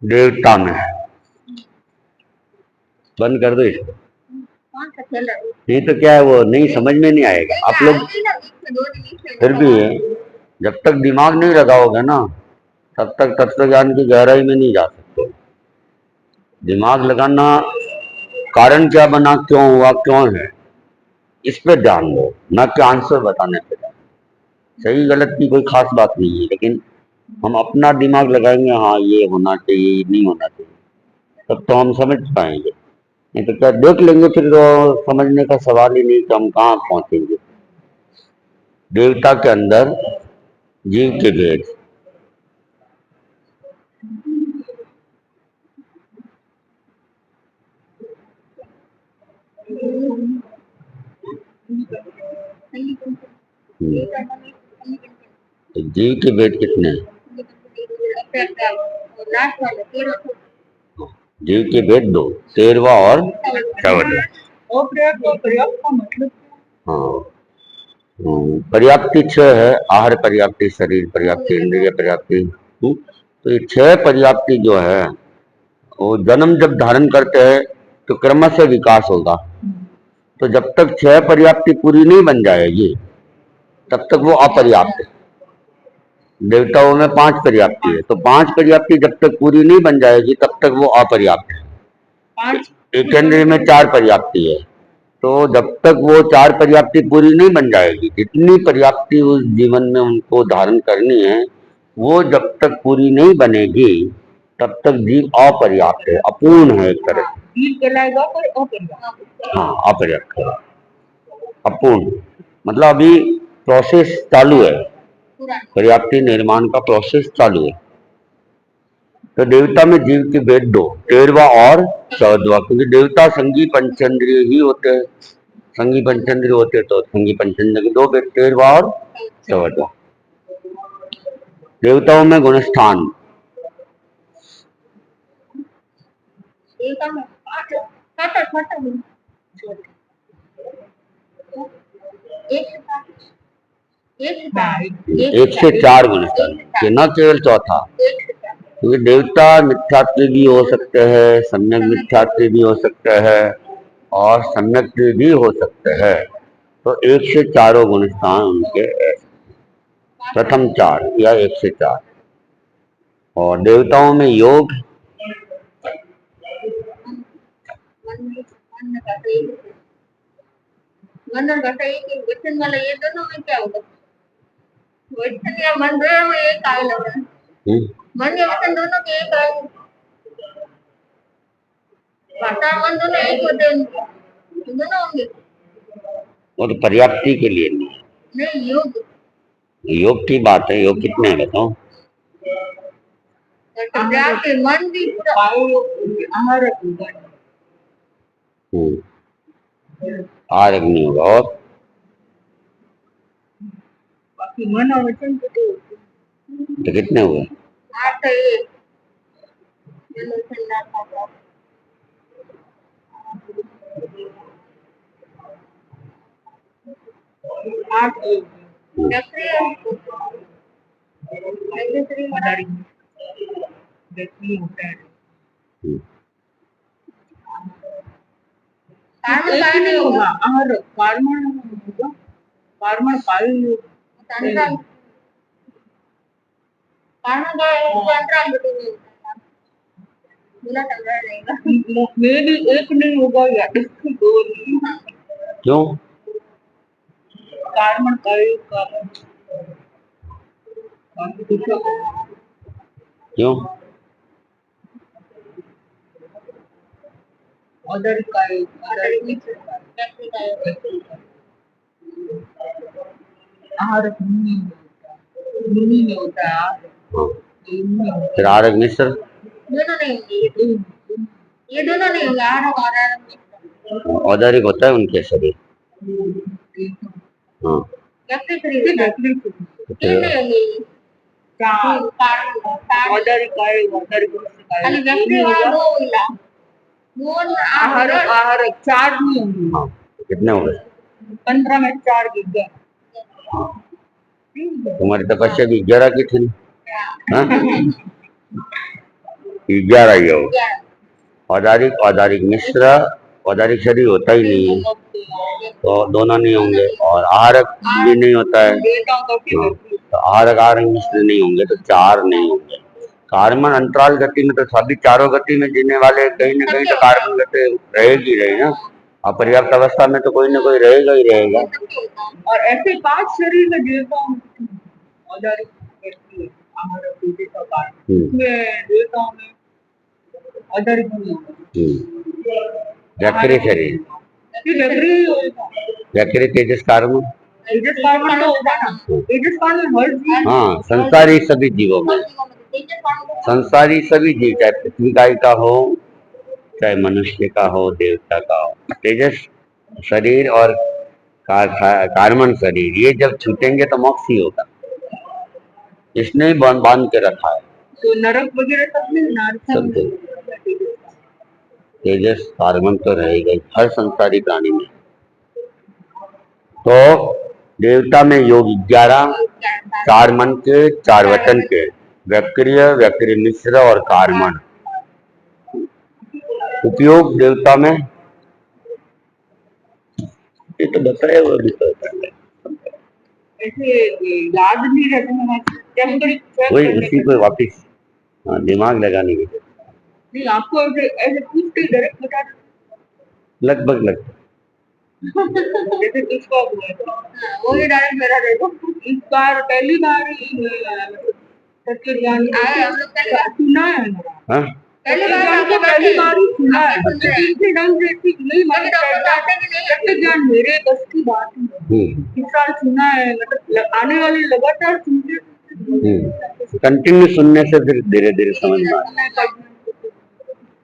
देवता में बंद कर दो इसको। नहीं तो क्या है, वो नहीं समझ में नहीं आएगा। आप लोग फिर भी जब तक दिमाग नहीं लगाओगे ना, तब तक तत्व ज्ञान की गहराई में नहीं जा सकते। दिमाग लगाना, कारण क्या बना, क्यों हुआ, क्यों है, इस पे ध्यान दो, ना कि आंसर बताने पे। सही गलत की कोई खास बात नहीं है, लेकिन हम अपना दिमाग लगाएंगे, हाँ ये होना चाहिए, ये नहीं होना चाहिए, तब तो हम समझ पाएंगे। नहीं तो क्या देख लेंगे, फिर तो समझने का सवाल ही नहीं कि हम कहाँ पहुंचेंगे। देवता के अंदर जीव के भेद। तो जीव के भेद कितने हैं? जीव के भेद दो, 13वां और 14वां। हाँ, पर्याप्ति 6 है। आहार पर्याप्ति, शरीर पर्याप्ति, इंद्रिय पर्याप्ति। तो ये 6 पर्याप्ति जो है, वो जन्म जब धारण करते हैं तो क्रमश से विकास होगा। तो जब तक 6 पर्याप्ति पूरी नहीं बन जाएगी, तब तक वो अपर्याप्त है। देवताओं में 5 पर्याप्ति है, तो 5 पर्याप्ति जब तक पूरी नहीं बन जाएगी, तब तक वो अपर्याप्त है। एक इंद्रिय में 4 पर्याप्ति है, तो जब तक वो 4 पर्याप्ति पूरी नहीं बन जाएगी, जितनी पर्याप्ति उस जीवन में उनको धारण करनी है, वो जब तक पूरी नहीं बनेगी, तब तक जीव अपर्याप्त है, अपूर्ण है एक तरह से। जीव कहलाएगा पर अपर्याप्त। हाँ, अपर्याप्त है, अपूर्ण। मतलब अभी प्रोसेस चालू है, पर्याप्ति निर्माण का प्रोसेस चालू है। तो देवता में जीव के भेद दो, 13वां और 14वां, क्योंकि देवता संगी पंचेंद्रिय ही होते हैं। संगी पंचेंद्रिय होते तो संगी पंचेंद्रिय के 2 भेद, 13वां और 14वां। देवताओं में गुणस्थान। एक से 4 गुणस्थान, न केवल चौथा। क्योंकि देवता मिथ्यात्व भी हो सकते हैं, सम्यक मिथ्यात्व भी हो सकते हैं, और सम्यक भी हो सकते हैं। तो 1 से 4 गुणस्थान उनके, प्रथम 4 या 1 से 4। और देवताओं में योग, मन या वचन दोनों के एक आए। भाषा मन दोनों एक होते हैं, दोनों होंगे। वो तो पर्याप्ति के लिए नहीं, योग योग की बात है। योग कितने हैं बताओ? पर्याप्ति मन भी पूरा आहार अग्नि होगा, और बाकी मन और वचन तो कितने हुए? 8 है। 8 नहीं होगा। आहार कार्मण होगा, कार्मण पायु कार्मण मे भी एक नहीं होगा या 2 नहीं। क्यों? कार्मण पायु कार्मण क्यों? अदर का आहार नहीं होता। भूमि में होता है हाँ, भूमि में होता फिर आरग मिश्र, दोनों नहीं होंगे, ये दोनों नहीं होंगे, आरग और आरग मिश्र। औदारिक होता है उनके शरीर। हाँ, व्यक्ति शरीर होता है। तो ये फिर नहीं होंगे ये। औदारिक आरग, औदारिक मिश्र का खाली व्यक्ति वाला दो मिला, दोन आहारक आहारक चार नहीं होंगे। हाँ, कितने हो गए? 15 में 4 गिर गए। हाँ, तुम्हारी तपस्या भी 11 की थी ना? हाँ? 11 ही हो। औदारिक औदारिक मिश्र, औदारिक शरीर होता ही नहीं है तो दोनों नहीं होंगे, और आहारक भी नहीं होता है। हाँ, तो आहारक आहारक मिश्र नहीं होंगे तो 4 नहीं होंगे। कार्बन अंतराल गति में तो सभी चारों गति में जीने वाले कहीं ना कहीं तो कार्बन गति रहेगी रही ना। अपर्याप्त अवस्था में तो कोई ना कोई रहेगा ही रहेगा। और ऐसे 5 शरीर में देवताओं औदारिक व्यक्ति आहारक तेजस का कारण इसमें देवताओं में औदारिक नहीं होगा। व्याकृत शरीर, व्याकृत तेजस कार्बन, तेजस कार्बन तो होगा ना, तेजस कार्बन हर जीव। हाँ, संसारी सभी जीवों में, संसारी सभी जीव, चाहे पृथ्वी का हो, चाहे मनुष्य का हो, देवता का हो, तेजस शरीर और कार्बन शरीर ये जब छूटेंगे तो मोक्ष ही होगा। इसने ही बांध बांध के रखा है। तो नरक वगैरह सब में सब तेजस कार्बन तो रहेगा ही हर संसारी प्राणी में। तो देवता में योग 11, 4 मन के, 4 वचन के, व्याक्रिय, व्याक्रिय मिश्र और कार्बन। उपयोग देवता में ये तो बताया वो भी तो ऐसे याद नहीं रहता, वही उसी को वापिस दिमाग लगाने की नहीं, आपको ऐसे पूछ के डायरेक्ट बता लगभग जैसे किसको हुआ था वो ही डायरेक्ट मेरा देखो इस बार पहली बार ही सत्य ज्ञान आया हम लोग सुना है ना। पहली बार ही सुना है, इतने ढंग से ठीक नहीं सत्य ज्ञान मेरे बस की बात है। इस साल सुना है, मतलब आने वाले लगातार सुनते कंटिन्यू सुनने से फिर धीरे धीरे समझ में आता है।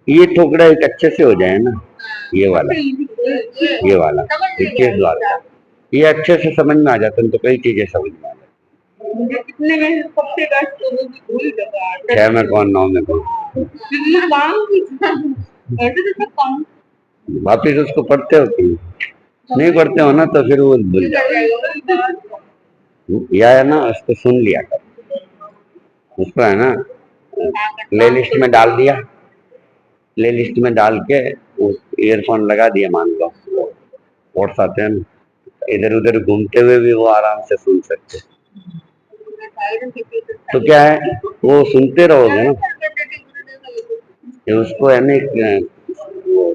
ये ठोकरा एक अच्छे से हो जाए ना, ये वाला 21 वाला ये अच्छे से समझ में आ जाता है तो कई चीजें समझ में आ जाती। कितने में सबसे बेस्ट तो वो भी भूल गया, 6 में कौन, 9 में कौन, ऐसे तो सब काम वापिस उसको पढ़ते हो कि नहीं पढ़ते हो ना तो फिर वो भूल जाते। या है ना, उसको सुन लिया कर, उसको है ना प्ले लिस्ट में डाल दिया, प्ले लिस्ट में डाल के ईयरफोन लगा दिया, मान लो कोर्स आते हैं इधर उधर घूमते हुए भी वो आराम से सुन सकते। तो क्या है वो सुनते रहोगे ना, उसको है ना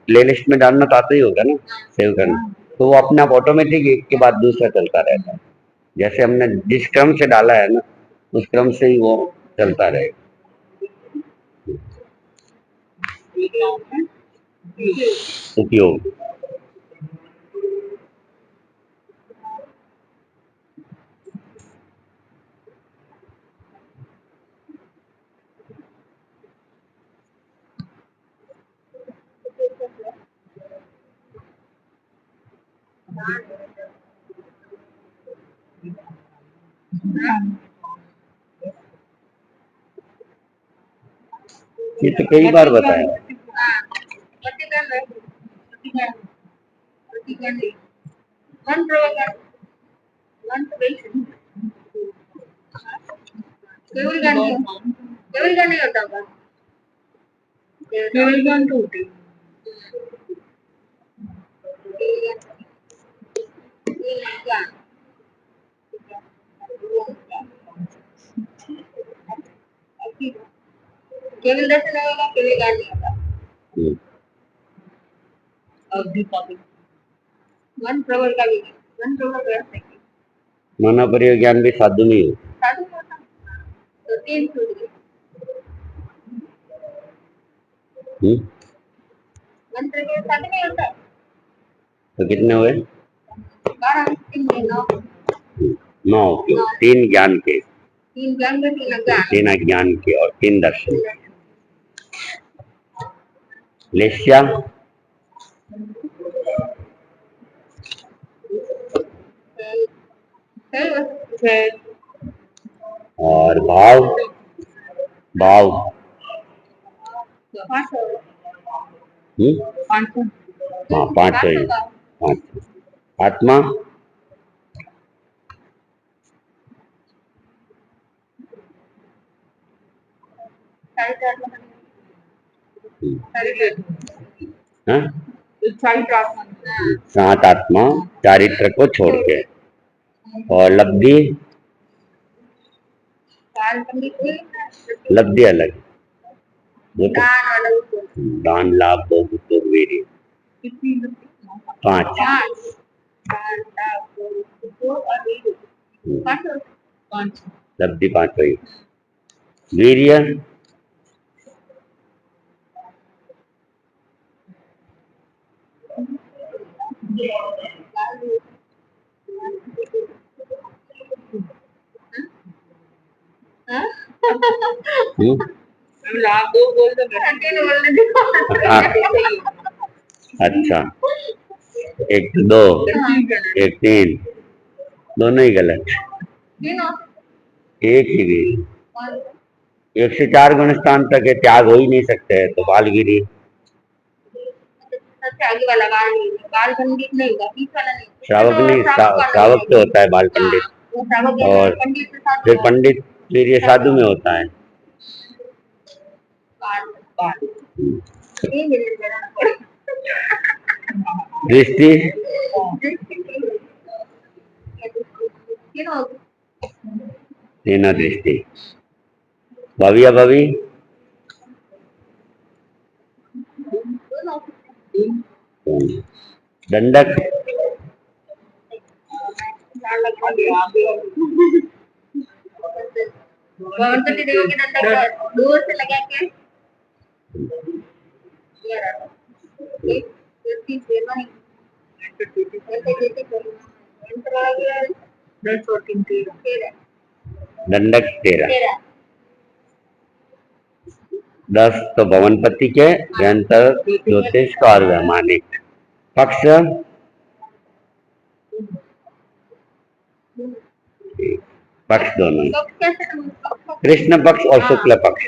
प्ले लिस्ट में डालना तो आता ही होगा ना, सेव करना, तो वो अपने आप ऑटोमेटिक एक के बाद दूसरा चलता रहता है। जैसे हमने जिस क्रम से डाला है ना उस क्रम से ही वो चलता रहेगा। उपयोग ये तो कई बार बताया। केवल ज्ञान नहीं होता होगा, केवल ज्ञान तो होते केवल दर्शन होगा, केवल ज्ञान नहीं होता। अवधि का भी मन प्रबल का भी मन प्रबल व्यवस्था की माना परियोग ज्ञान भी साधु नहीं हो, साधु होता तो 3 छूट गए। मन प्रबल साधु नहीं होता तो कितने हुए? 12 3 9 9 क्यों? 3 ज्ञान के तीन ज्ञान में तीन अज्ञान। तीन अज्ञान की और तीन दर्शन। लेस्या और भाव, भाव हाँ पांच है, पांच। आत्मा हाँ? सात आत्मा चारित्र को छोड़ के। और लब्धि, लब्धि अलग, वो तो दान लाभ भोग उपयोग वीर्य, पांच। लब्धि पांच हुई। वीर्य अच्छा, एक तो दो, एक तीन, दोनों ही गलत। एक ही भी, एक से चार गुण स्थान तक है, त्याग हो ही नहीं सकते है, तो बालगिरी। श्रावक नहीं, श्रावक तो होता है बाल पंडित, और फिर पंडित फिर ये साधु में होता है। दृष्टि तीनों दृष्टि। भव्य भवि दंडक देव के दंडक दूर से लगा के दंडक 13। 10 तो भवनपति के निरंतर ज्योतिष का और वैमानिक पक्ष, पक्ष दोनों कृष्ण पक्ष और शुक्ल पक्ष।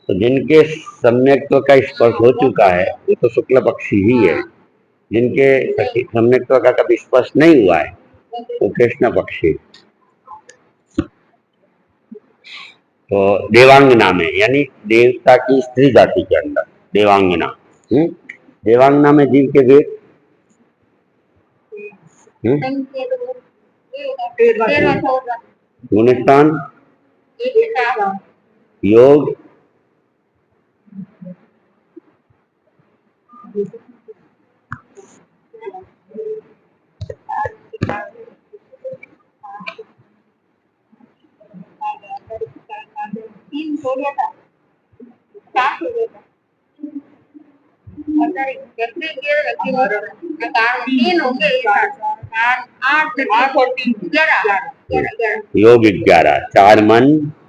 तो जिनके सम्यक्त्व का स्पर्श हो चुका है वो तो शुक्ल पक्षी ही है, जिनके सम्यक्त्व का कभी स्पर्श नहीं हुआ है वो कृष्ण पक्षी। तो देवांगना में, यानी देवता की स्त्री जाति के अंदर देवांगना। देवांगना में जीव के वेद गुणस्थान, योग, योग 11, चार मन,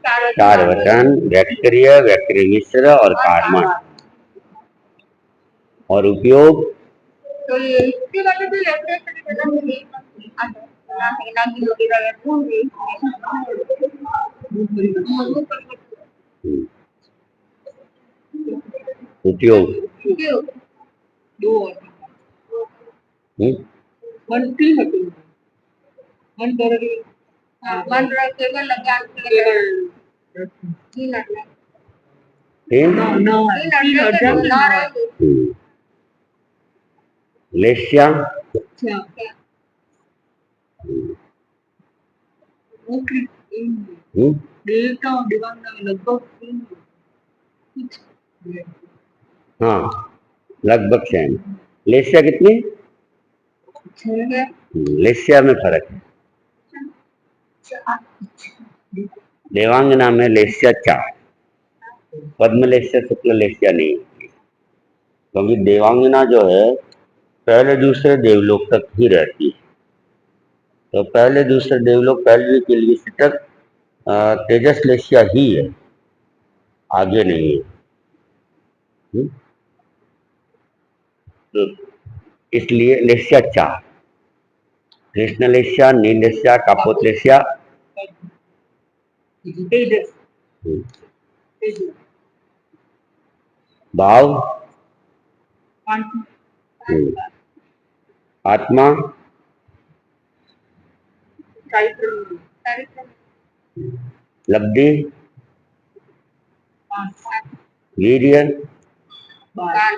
चार वचन, वैक्रिय, वैक्रिय मिश्र और कार्मण। और उपयोग तो ये इसके वाले भी उपयोग लेस्या हाँ लगभग सेम। लेस्या कितनी? लेस्या में फर्क है। देवांगना में लेस्या 4, पद्म लेस्या शुक्ल लेस्या नहीं होती, क्योंकि देवांगना जो है पहले दूसरे देवलोक तक ही रहती है। तो पहले दूसरे देवलोक पहले के लिए सिटक तेजस लेस्या ही है, आगे नहीं है। हम्म? तो इसलिए लेस्या चार, कृष्ण लेस्या, नील लेस्या, कापोत लेस्या। तेजस हम्म। तेजस भाव, कांति आत्मा, चारित्र लब्धि, पांच वीर्य, बाल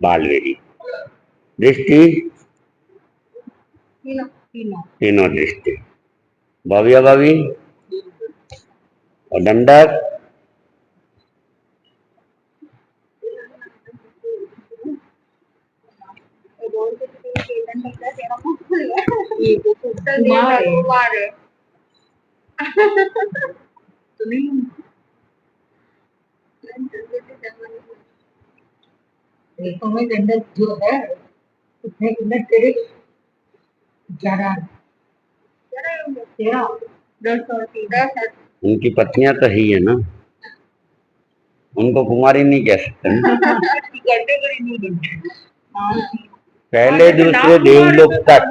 बालवीर्य, दृष्टि, तीनों तीनों तीनों दृष्टि, भव्य भवी और दंडक, ये तो कुमार है तो नहीं देखो में दंडक जो है उसमें कितने तेरे 11 13 10 और 10 उनकी पत्नियां तो ही है ना, उनको कुमारी नहीं कह सकते ना। कैटेगरी नहीं बनती पहले दूसरे देवलोक तक,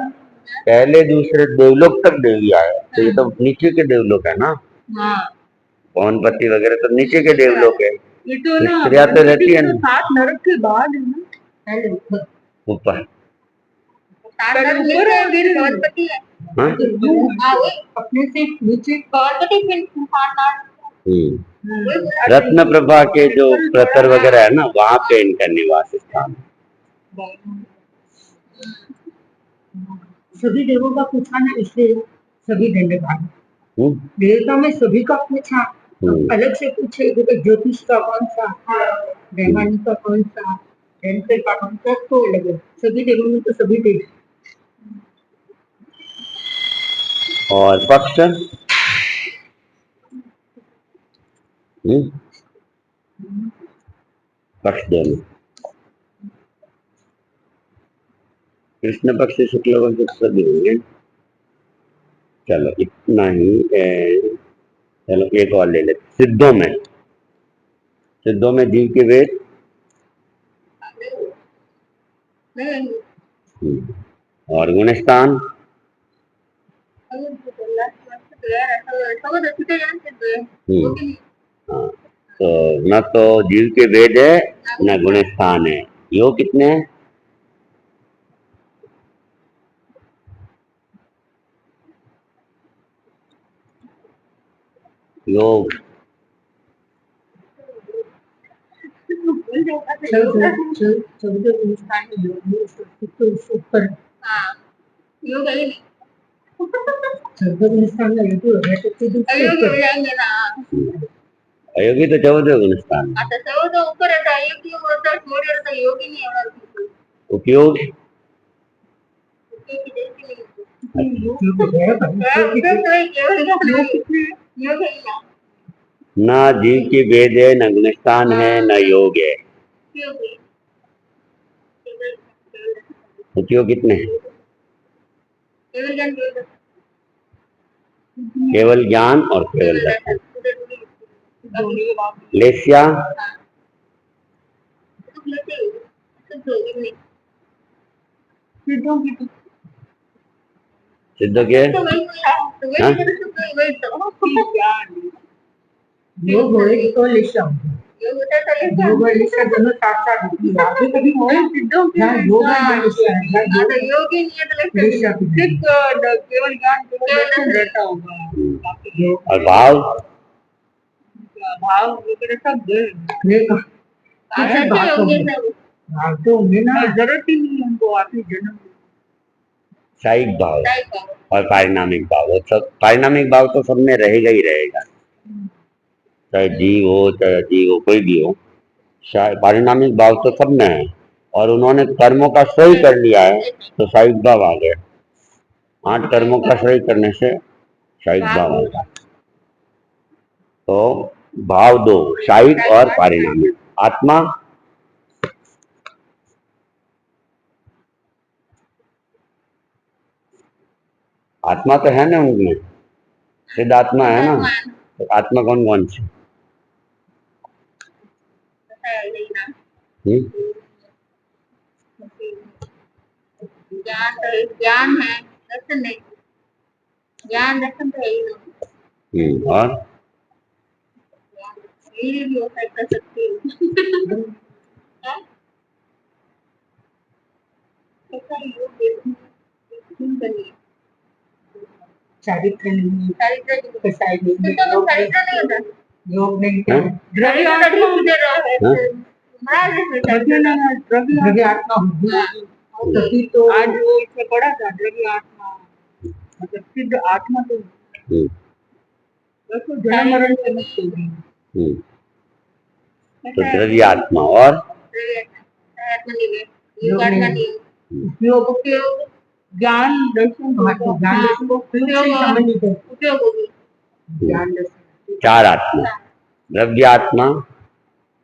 पहले दूसरे देवलोक तक देवी आए, तो ये तो नीचे के देवलोक है ना। हाँ पवनपति वगैरह तो नीचे के देवलोक है। ये तो ना स्त्रियां तो रहती है तो ना 7 नरक के बाद है ना पहले ऊपर। पहले ऊपर है फिर पवनपति है हाँ? अपने से नीचे पवनपति फिर रत्न प्रभा के जो प्रतर वगैरह है ना, वहां पे इनका निवास स्थान है। सभी देवों का पूछा ना, इसलिए सभी दंडभागी देवता में सभी का पूछा, अलग से पूछे कि ज्योतिष का कौन सा, वैमानिक का कौन सा, डेंटल का कौन सा, तो अलग है। सभी देवों में तो सभी देव। और पक्ष, पक्ष दोनों, कृष्ण पक्ष शुक्ल पक्ष सभी होंगे। चलो इतना ही चलो एक और ले लेते। सिद्धों में जीव के वेद, और गुणस्थान, हाँ, तो न तो जीव के वेद है न गुणस्थान है। योग कितने हैं? योग ऊपर योग है अयोगी तो 14 गुणस्थान। आता 14 ऊपर है, अयोगी होता है, छोड़ रहता है, योगी नहीं है। उपयोग, ना जीव के वेद है, न गुणस्थान है, न योग है। उपयोग कितने हैं? केवल ज्ञान और केवल दर्शन। लेस्या, सिद्ध के योग होए तो लेशा योग और लेशा दोनों साथ साथ होती है। आगे कभी होए ना योग और लेशा ना योग ही नहीं है तो लेशा सिर्फ केवल ज्ञान केवल दर्शन रहता होगा। और भाव, भाव वगैरह सब देगा भाव तो होंगे ना, जरूरत ही नहीं है उनको आखिरी जन्म। साइक भाव और पारिणामिक भाव, वो सब पारिणामिक भाव तो सब में रहेगा ही रहेगा, चाहे जीव हो चाहे अजीव हो, कोई भी हो। पारिणामिक भाव तो सब में है, और उन्होंने कर्मों का सही कर लिया है तो साइक भाव आ गया। 8 कर्मों का सही करने से साइक भाव आ गया। तो भाव दो, साइक और पारिणामिक। आत्मा, आत्मा तो है ना उनमें, सिद्ध आत्मा है ना, आत्मा है। तो आत्मा कौन कौन सी? पता है नहीं ना। हम्म? ज्ञान तो ज्ञान है, दर्शन नहीं। ज्ञान दर्शन तो है ही नहीं। और ये भी हो सकती है। ऐसा योग देखने करिए। चारित्र नहीं, चारित्र की तो शायद नहीं, तो चारित्र नहीं होता। योग नहीं हाँ? द्रव्य आत्मा दे रहा है हाँ? द्रव्य आत्मा होगी तभी तो आज वो इसमें पढ़ा था द्रव्य आत्मा, मतलब सिद्ध आत्मा तो हम्म, वैसे जन्म मरण से मुक्त होगी। हम्म। तो द्रव्य आत्मा और आत्मा नहीं है, योग आत्मा नहीं है। उपयोग उपयोग ज्ञान दर्शन ज्ञान दर्शन को उपयोग से संबंधित है। उपयोग होगी। ज्ञान दर्शन चार आत्मा, द्रव्य आत्मा,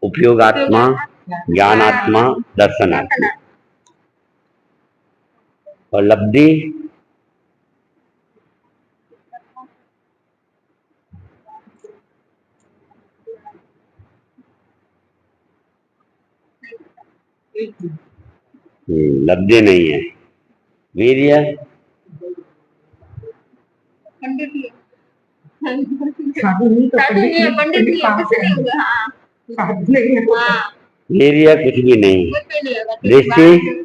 उपयोग आत्मा, ज्ञान आत्मा, दर्शन आत्मा। और लब्धि लब्धि नहीं है। वीर्य पंडित ही साधु नहीं तो साधु नहीं है, पंडित नहीं है, कहाँ कुछ से नहीं होगा। हाँ साधु नहीं है तो हाँ, वीर्य कुछ भी नहीं। कुछ भी नहीं होगा। दृष्टि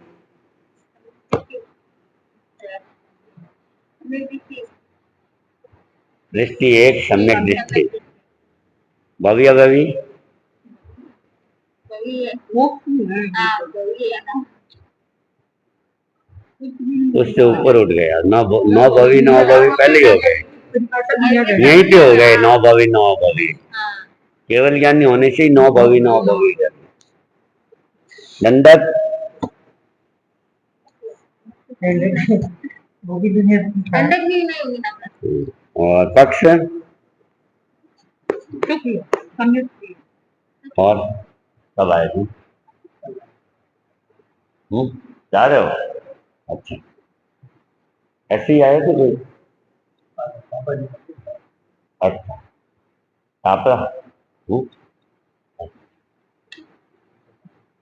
दृष्टि एक सम्यक दृष्टि। भव्य भवी वही है, मोक्ष है। हाँ वही है ना। उससे ऊपर उठ गया। नौ भवी नौ भवी पहले ही हो गए, यहीं पे हो गए। नौ भवी नौ भवी, हाँ केवल ज्ञानी होने से ही नौ भवी नौ भवी। दंडक वो भी दुनिया दंडक भी नहीं होगी ना। और पक्ष और कब आए थे? जा रहे हो? अच्छा, ऐसे ही आए थे कोई? अच्छा, छापरा।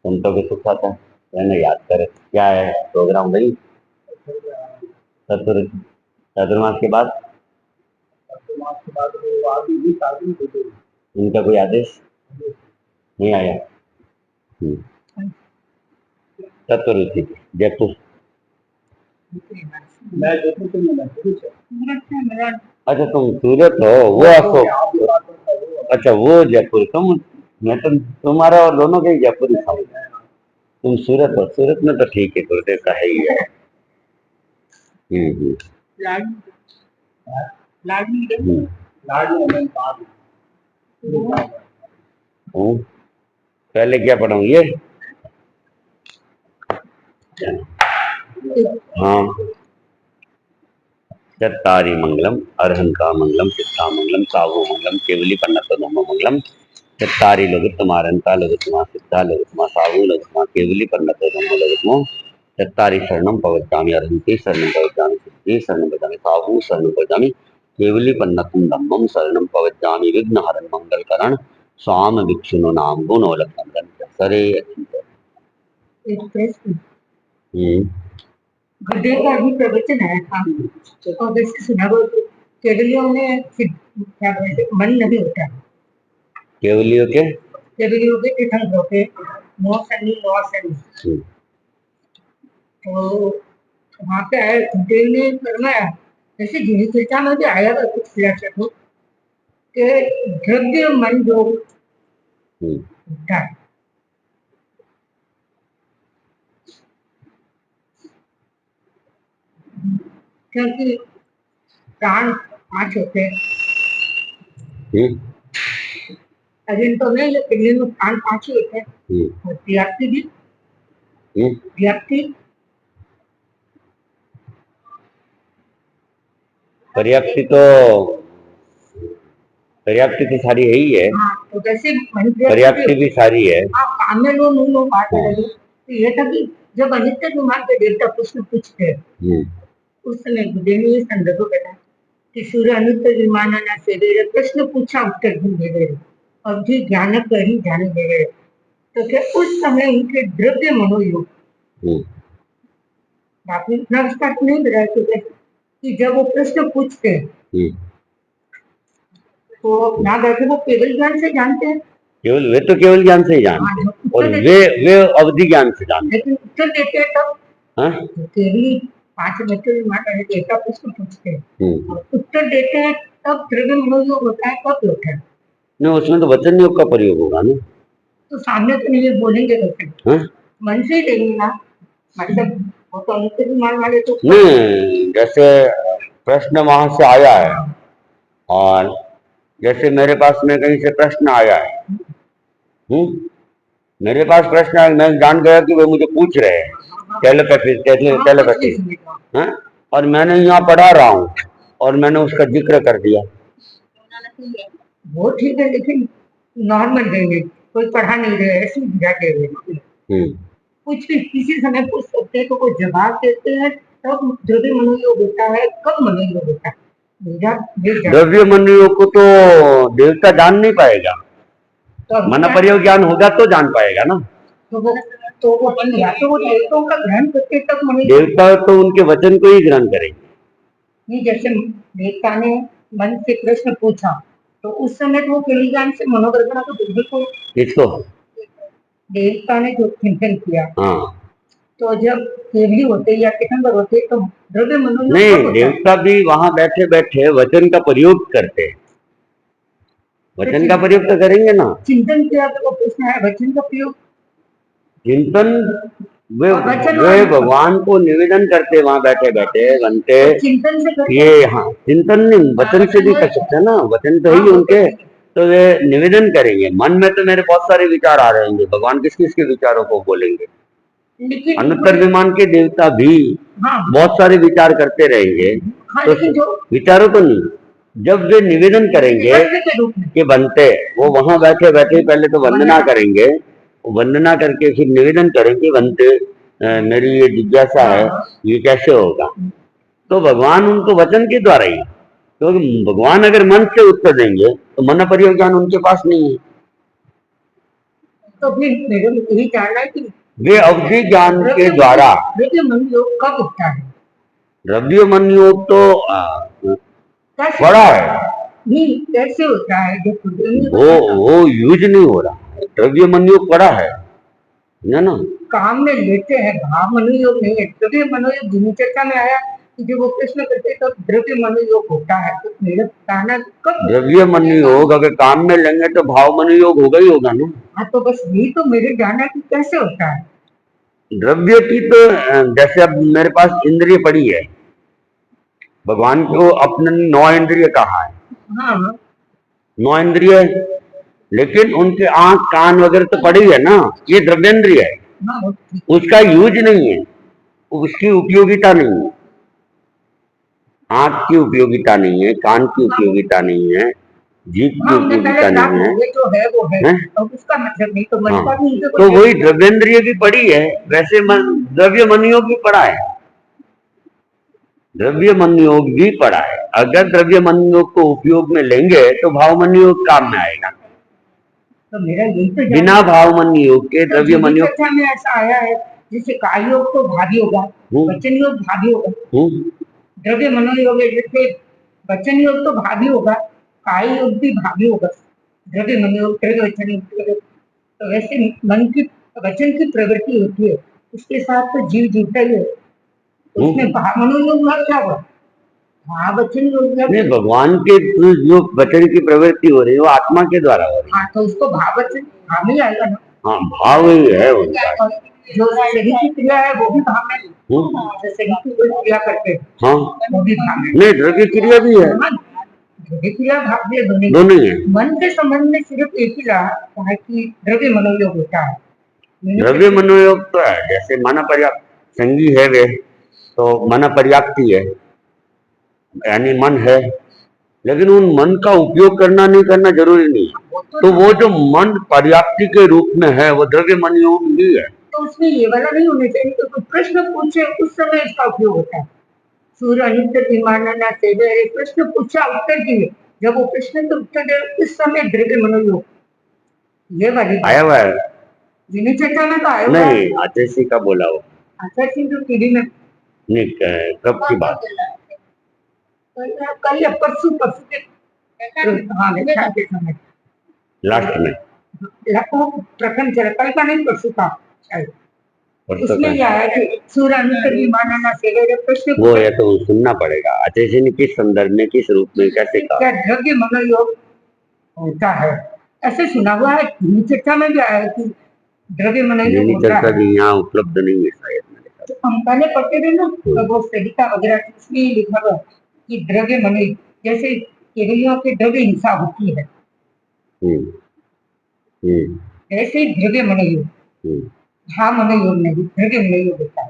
तुम तो कुछ सुखा था, मैंने याद करे क्या है प्रोग्राम भाई? चतुर्मास के बाद उनका कोई आदेश नहीं आया। चतुर्थी जयपुर। अच्छा तुम सूरत हो, वो अशोक। अच्छा वो जयपुर। मैं तो तुम्हारा और दोनों के ही जयपुर ही था। तुम सूरत हो, सूरत में तो ठीक है, गुरुदेव का है ही है। हम्म। पहले क्या पढ़ाऊं ये? हाँ, चत्तारी मंगलम अर्हंका मंगलम सिद्धा मंगलम साहु मंगलम केवली पन्नतोनम मंगलम। चत्तारी लघुत्तमा अर्हंका लघुत्तमा सिद्धा लघुत्तमा साहु लघुत्तमा केवली पन्नतोनम लघुत्तमो। चत्तारी शरणम पवज्जामि अर्हन्ति शरणम पवज्जामि सिद्धि शरणम पवज्जामि साहु शरणम पवज्जामि केवली पन्नतम धम्मम शरणम पवज्जामि विघ्नहरं मंगलकरण स्वाम विक्षुनो नाम गुणोलकंदन सरे अचिंत्य। एक प्रश्न गुरुदेव का भी प्रवचन है और वैसे सुना वो केवलियों में क्या बोलते मन नहीं होता। केवलियों के केवलियों के तीर्थंकरों के नो सन्नी नो सन्नी। तो वहाँ पे आए गुरुदेव ने फरमाया, जैसे जीनी चर्चा में भी आया था कुछ फिलॉसफर के द्रव्य मन जो होता है, क्योंकि प्राण 5 होते हैं। अजिन तो नहीं, लेकिन इनमें प्राण 5 ही होते हैं। और व्याप्ति भी पर्याप्ति तो सारी है ही है। हाँ, तो वैसे पर्याप्ति भी सारी है। हाँ, काम में लोग बात लगे। तो ये था कि जब अनित्य विमान के देवता कुछ न कुछ थे, उस समय गुरुदेव ने ये संदर्भ बताया कि सूर्य अनुत्तर विमानना सेवेरे प्रश्न पूछा उत्तर ढूंढे अवधि ज्ञान कही जाने दे। तो क्या उस समय उनके द्रव्य मनोयोग आपने इतना विस्तार तो नहीं बताया कि जब वो प्रश्न पूछते हैं तो ना बैठे वो केवल ज्ञान से जानते हैं। केवल वे तो केवल ज्ञान से ही जानते हैं और वे अवधि ज्ञान से जानते हैं। लेकिन उत्तर देते हैं तब केवल 5 मिनट में माता जी ऐसा प्रश्न पूछते हैं और उत्तर देते हैं तब द्रव्य मनोयोग होता है। कब होता है? नहीं, उसमें तो वचन योग का प्रयोग होगा ना। तो सामने तो नहीं बोलेंगे कैसे? मन से ही देंगे ना, मतलब वो तो अनुत्तर विमान वाले तो नहीं, जैसे प्रश्न वहां से आया है और जैसे मेरे पास में कहीं से प्रश्न आया है, मेरे पास प्रश्न आया, मैं जान गया कि वो मुझे पूछ रहे हैं टेलीपैथी, और मैंने यहाँ पढ़ा रहा हूँ और मैंने उसका जिक्र कर दिया। वो ठीक है, लेकिन नॉर्मल देंगे, कोई पढ़ा नहीं रहे ऐसी बुझा देंगे। कुछ भी किसी समय पूछ सकते हैं तो कोई जवाब देते हैं तब द्रव्य मनोयोग होता है। कब मनोयोग होता है? द्रव्य मनोयोग को तो देवता जान नहीं पाएगा, तो मन प्रयोग ज्ञान होगा तो जान पाएगा ना। तो वो या तो वो देवताओं का ग्रहण करते तब मनोयोग। देवता तो उनके वचन को ही ग्रहण करेंगे। नहीं, जैसे देवता ने मन से प्रश्न पूछा तो उस समय तो वो केवल ज्ञान से मनोगर्भना को बिल्कुल किसको देवता ने जो चिंतन किया। तो जब केवली होते या कितंबर होते तो द्रव्य मनोयोग नहीं, देवता भी वहां बैठे बैठे वचन का प्रयोग करते हैं। वचन का प्रयोग तो करेंगे ना। चिंतन किया तो प्रश्न है वचन का प्रयोग। चिंतन वे भगवान को निवेदन करते वहां बैठे बैठे बनते चिंतन से ये। हाँ, चिंतन नहीं, वचन से भी कर सकते हैं ना, वचन तो ही उनके। तो वे निवेदन करेंगे। मन में तो मेरे बहुत सारे विचार आ रहे होंगे, भगवान किस किस के विचारों को बोलेंगे। अनुत्तर विमान के देवता भी बहुत सारे विचार करते रहेंगे। तो विचारों को नहीं, जब वे निवेदन करेंगे कि बनते, वो वहां बैठे बैठे पहले तो वंदना करेंगे, वंदना करके फिर निवेदन करेंगे बनते मेरी ये जिज्ञासा है, ये कैसे होगा। तो भगवान उनको वचन के द्वारा ही, क्योंकि तो भगवान अगर मन से उत्तर देंगे तो मन प्रयोग ज्ञान उनके पास नहीं है। तो फिर मेरे यही जानना है कि वे अवधि ज्ञान के द्वारा द्रव्य मनोयोग कब होता है? द्रव्य मनोयोग तो बड़ा है। नहीं, कैसे होता है? वो यूज नहीं हो रहा, द्रव्य मनोयोग बड़ा है ना। काम में लेते हैं, भाव मनोयोग नहीं है। द्रव्य मनोयोग दिनचर्या में आया कि जो वो प्रश्न करते तो द्रव्य मनोयोग होता है। तो मेरा कहना कब द्रव्य मनोयोग अगर काम में लेंगे तो भाव मनोयोग होगा ही होगा ना। हाँ, तो बस यही तो मेरे जानना कि कैसे होता है। द्रव्य की तो जैसे अब मेरे पास इंद्रिय पड़ी है, भगवान को अपने 9 इंद्रिय कहा है। हाँ, 9 इंद्रिय, लेकिन उनके आंख कान वगैरह तो पड़ी है ना, ये द्रव्येंद्रिय है। उसका यूज नहीं है, उसकी उपयोगिता नहीं है। आंख की उपयोगिता नहीं है, कान की उपयोगिता नहीं है, जीभ की उपयोगिता नहीं है। जो है वो है, और उसका मतलब नहीं तो मन का भी तो वही द्रव्येंद्रिय भी पड़ी है, वैसे द्रव्य मनोयोग भी पड़ा है। द्रव्य मनोयोग भी पड़ा है। अगर द्रव्य मनोयोग को उपयोग में लेंगे तो भाव मनोयोग काम में आएगा। तो मेरा यही तो बिना भाव मनोयोग के द्रव्य मनोयोग में ऐसा आया है, जैसे काय योग तो भावी होगा, वचन योग भावी होगा, द्रव्य मनोयोग है जैसे वचन योग तो भावी होगा, काय योग भी भावी होगा, द्रव्य मनोयोग द्रव्य वचन योग। तो वैसे मन की वचन की प्रवृत्ति होती है, उसके साथ तो जीव जुड़ता ही है। उसमें भाव मनोयोग क्या हुआ? वचन योग नहीं, भगवान के जो वचन की प्रवृत्ति हो रही है वो आत्मा के द्वारा हो रही है। हाँ, तो उसको भाव वचन भाव ही आएगा ना। हाँ, भाव ही है उनका। जो शरीर की क्रिया है वो भी भाव है, शरीर की क्रिया करते हैं। हाँ, वो भी भाव है। नहीं, द्रव्य क्रिया भी है, द्रव्य क्रिया भाव भी है, दोनों है। मन के संबंध में सिर्फ एक ही रहा कि द्रव्य मनोयोग होता है। द्रव्य मनोयोग तो है, जैसे मन पर्याप्त संगी है वे, तो मन पर्याप्ति है, यानी मन है, लेकिन उन मन का उपयोग करना नहीं करना जरूरी नहीं है। तो वो जो मन पर्याप्ति के रूप में है वो द्रव्य मनोयोग भी है। तो उसमें ये वाला नहीं होना चाहिए, तो प्रश्न पूछे उस समय इसका उपयोग होता है। सूर्य अनित्य विमानना सेवे प्रश्न पूछा उत्तर दिए, जब वो प्रश्न के उत्तर दे उस समय द्रव्य मनोयोग, ये वाली आया हुआ है जिन्हें चर्चा में तो आया हुआ है। नहीं, आचार्य का बोला हो आचार्य सिंह तो टीवी में नहीं, कब की बात? कल या परसों परसों के हाँ व्याख्यान के समय लास्ट में प्रथम चरण कल का नहीं परसों का शायद, परसों उसमें का। यह है कि सूर्य अनित्य विमानना सेवे प्रश्न वो है तो सुनना पड़ेगा आचार्य ने किस संदर्भ में, किस रूप में, कैसे कहा। क्या द्रव्य मनोयोग होता है, ऐसे सुना हुआ है। हिंदी चर्चा में भी आया है कि द्रव्य मनोयोग हिंदी होता चर्चा है। भी यहाँ उपलब्ध नहीं है शायद मेरे ख्याल तो हम पहले पढ़ते थे ना, तो वो सरिता वगैरह उसमें ही लिखा हुआ कि द्रव्य मनोयोग, जैसे केवलियों के द्रव्य हिंसा होती है ऐसे ही द्रव्य मनोयोग, हाँ मनोयोग नहीं द्रव्य मनोयोग होता है।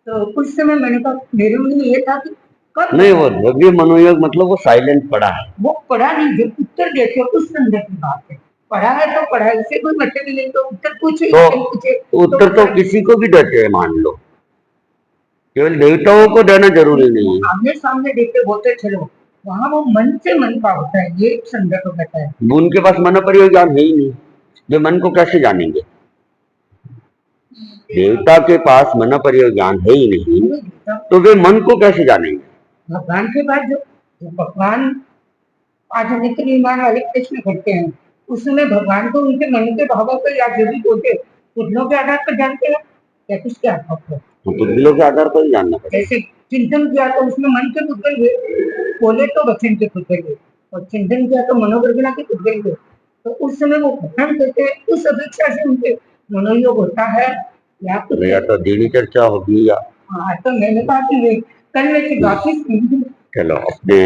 तो उस समय मैंने कहा, मेरे मन में ये था कि कब नहीं, वो द्रव्य मनोयोग मतलब वो साइलेंट पड़ा है, वो पढ़ा नहीं, जब उत्तर देखे उस संदर्भ की बात है। पढ़ा है तो पढ़ा है, इससे कोई मतलब नहीं, तो उत्तर पूछे तो पूछे उत्तर तो किसी को भी देते हैं मान लो, केवल देवताओं को देना जरूरी नहीं है। आमने सामने देखते बोलते चलो, वहाँ वो मन से मन का होता है, ये संदर्भ होता है। उनके पास मन परियोग ज्ञान है ही नहीं, वे मन को कैसे जानेंगे? देवता के पास मन परियोग ज्ञान है ही नहीं, तो वे मन को कैसे जानेंगे? भगवान के पास जो भगवान आज नित्य निर्माण वाले प्रश्न करते हैं, उसमें भगवान को उनके मन के भावों को या जो भी बोलते पुतलों के आधार पर जानते हैं या किसके आधार पर? पुतलों के आधार पर जानना पड़ेगा। जैसे चिंतन किया तो उसमें मन के पुतल हुए, बोले तो वचन के पुतल हुए, और चिंतन किया तो मनोवर्गना के पुतल हुए। तो उस समय वो भगवान कहते हैं, उस अपेक्षा से उनके मनोयोग होता है या तो दीनी चर्चा होगी या हाँ। तो मैंने कहा कि कल में बाकी चलो अपने